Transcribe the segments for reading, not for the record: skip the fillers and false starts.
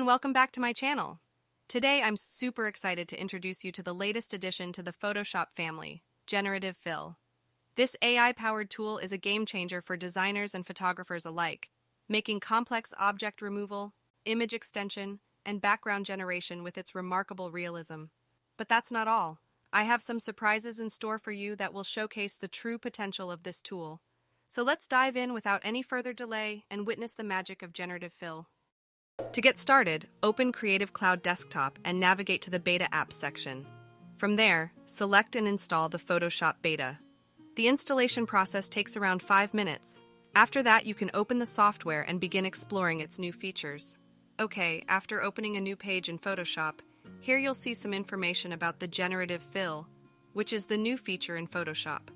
and welcome back to my channel. Today I'm super excited to introduce you to the latest addition to the Photoshop family, Generative Fill. This AI-powered tool is a game changer for designers and photographers alike, making complex object removal, image extension, and background generation with its remarkable realism. But that's not all. I have some surprises in store for you that will showcase the true potential of this tool. So let's dive in without any further delay and witness the magic of Generative Fill. To get started, open Creative Cloud Desktop and navigate to the Beta Apps section. From there, select and install the Photoshop Beta. The installation process takes around 5 minutes. After that, you can open the software and begin exploring its new features. Okay, after opening a new page in Photoshop, here you'll see some information about the Generative Fill, which is the new feature in Photoshop.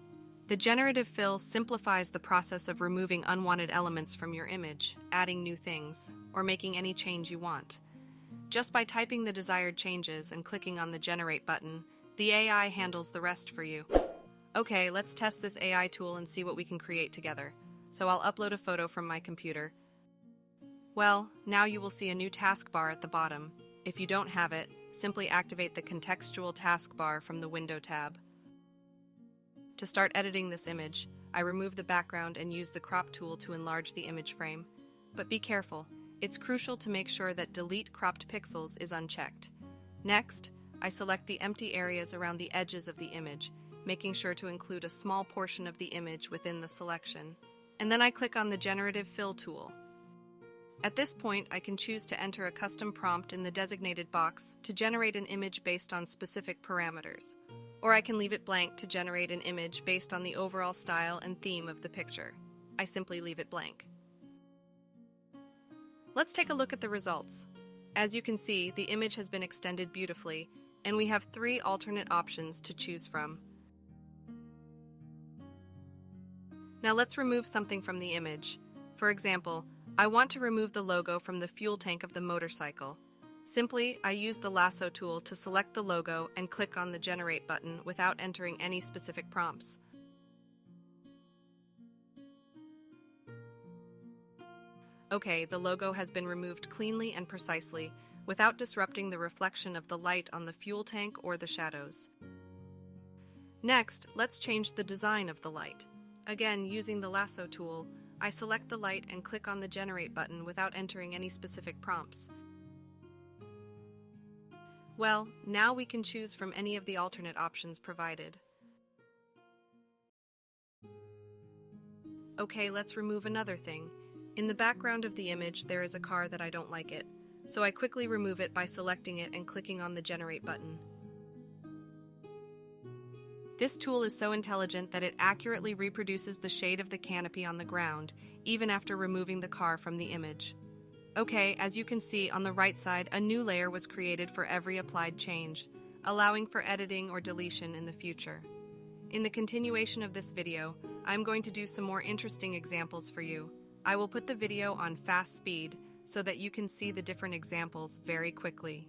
The Generative Fill simplifies the process of removing unwanted elements from your image, adding new things, or making any change you want. Just by typing the desired changes and clicking on the Generate button, the AI handles the rest for you. Okay, let's test this AI tool and see what we can create together. So I'll upload a photo from my computer. Well, now you will see a new taskbar at the bottom. If you don't have it, simply activate the contextual taskbar from the Window tab. To start editing this image, I remove the background and use the crop tool to enlarge the image frame. But be careful, it's crucial to make sure that Delete Cropped Pixels is unchecked. Next, I select the empty areas around the edges of the image, making sure to include a small portion of the image within the selection. And then I click on the Generative Fill tool. At this point, I can choose to enter a custom prompt in the designated box to generate an image based on specific parameters. Or I can leave it blank to generate an image based on the overall style and theme of the picture. I simply leave it blank. Let's take a look at the results. As you can see, the image has been extended beautifully, and we have 3 alternate options to choose from. Now let's remove something from the image. For example, I want to remove the logo from the fuel tank of the motorcycle. Simply, I use the lasso tool to select the logo and click on the Generate button without entering any specific prompts. Okay, the logo has been removed cleanly and precisely, without disrupting the reflection of the light on the fuel tank or the shadows. Next, let's change the design of the light. Again, using the lasso tool, I select the light and click on the Generate button without entering any specific prompts. Well, now we can choose from any of the alternate options provided. Okay, let's remove another thing. In the background of the image, there is a car that I don't like it, so I quickly remove it by selecting it and clicking on the Generate button. This tool is so intelligent that it accurately reproduces the shade of the canopy on the ground, even after removing the car from the image. Okay, as you can see on the right side, a new layer was created for every applied change, allowing for editing or deletion in the future. In the continuation of this video, I'm going to do some more interesting examples for you. I will put the video on fast speed so that you can see the different examples very quickly.